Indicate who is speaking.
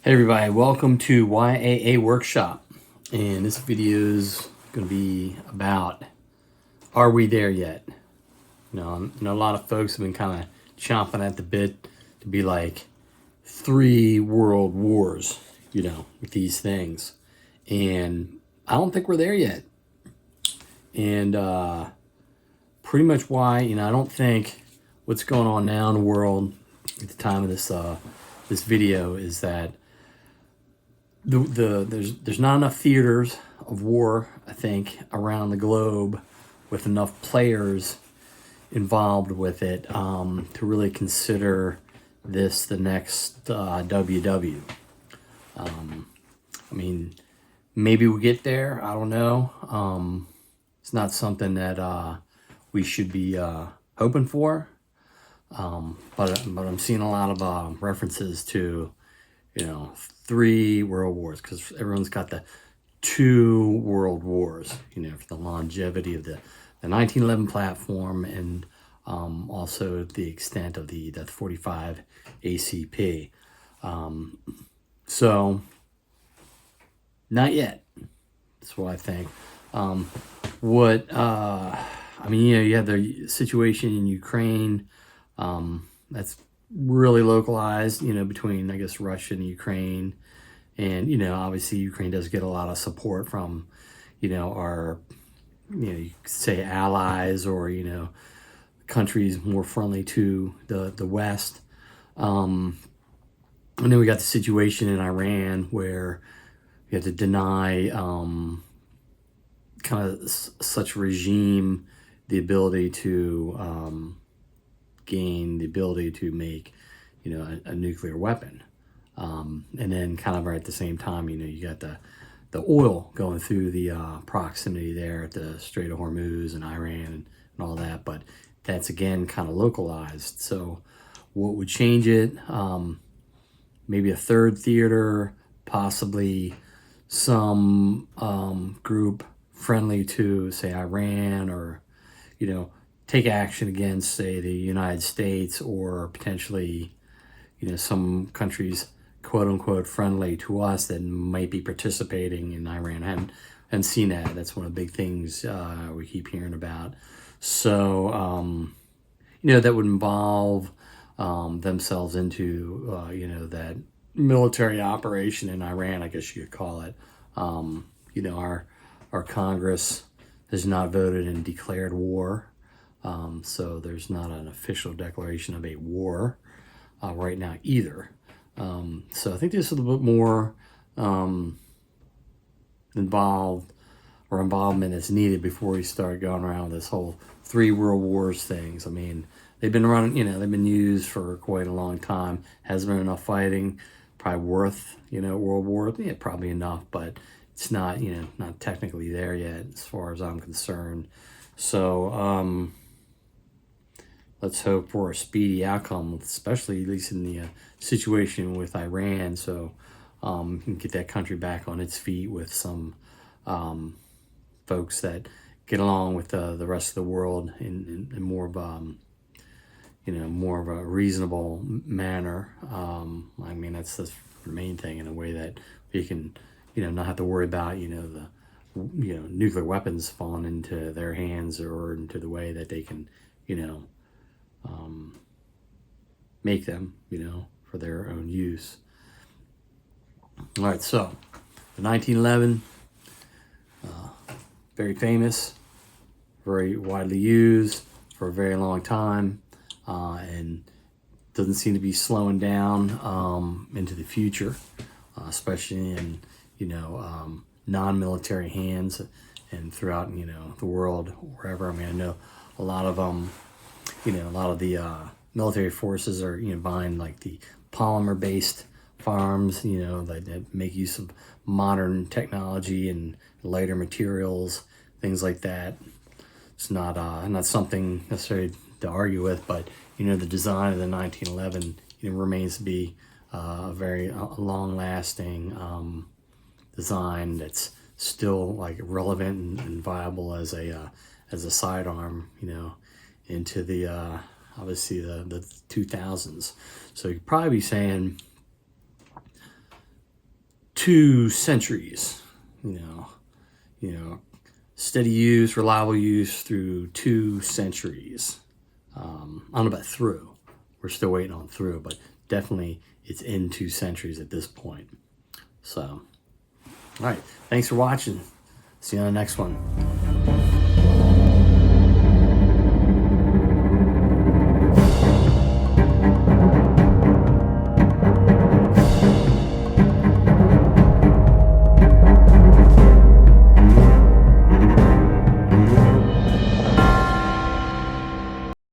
Speaker 1: Hey everybody, welcome to YAA Workshop. And this video is going to be about, are we there yet? I know a lot of folks have been kind of chomping at the bit to be like 3 world wars, with these things. And I don't think we're there yet. And pretty much why, I don't think what's going on now in the world at the time of this video is that there's not enough theaters of war, I think, around the globe with enough players involved with it to really consider this the next WW. Maybe we get there. I don't know. It's not something that we should be hoping for. But I'm seeing a lot of references to 3 world wars, because everyone's got the 2 world wars, for the longevity of the 1911 platform and also the extent of the 45 ACP. So not yet. That's what I think. You have the situation in Ukraine. That's really localized, between, I guess, Russia and Ukraine. And, obviously Ukraine does get a lot of support from, our, you could say allies or, countries more friendly to the West. And then we got the situation in Iran where you have to deny kind of such regime the ability to gain the ability to make, a nuclear weapon. And then kind of right at the same time, you got the oil going through the proximity there at the Strait of Hormuz and Iran and all that. But that's, again, kind of localized. So what would change it? Maybe a 3rd theater, possibly some group friendly to, say, Iran, or, take action against, say, the United States, or potentially, some countries, quote unquote, friendly to us that might be participating in Iran. I haven't seen that. That's one of the big things we keep hearing about. So, that would involve themselves into, that military operation in Iran, I guess you could call it. Our Congress has not voted and declared war. So there's not an official declaration of a war right now either. So I think there's a little bit more involvement is needed before we start going around this whole 3 world wars things. They've been running, they've been used for quite a long time. Hasn't been enough fighting, probably worth, world war. Yeah, probably enough, but it's not, not technically there yet as far as I'm concerned. So, let's hope for a speedy outcome, especially at least in the situation with Iran, so we can get that country back on its feet with some folks that get along with the rest of the world in more of more of a reasonable manner. That's the main thing, in a way that we can not have to worry about the nuclear weapons falling into their hands, or into the way that they can make them, for their own use. All right, so the 1911, very famous, very widely used for a very long time, and doesn't seem to be slowing down into the future, especially in non-military hands and throughout the world, wherever. I know a lot of the military forces are buying like the polymer-based farms, that make use of modern technology and lighter materials, things like that. It's not something necessarily to argue with, but the design of the 1911 remains to be a very long-lasting design that's still like relevant and viable as a sidearm, into the obviously the 2000s. So you'd probably be saying 2 centuries, steady use, reliable use through 2 centuries. I don't know about through. We're still waiting on through, but definitely it's in 2 centuries at this point. So, all right. Thanks for watching. See you on the next one.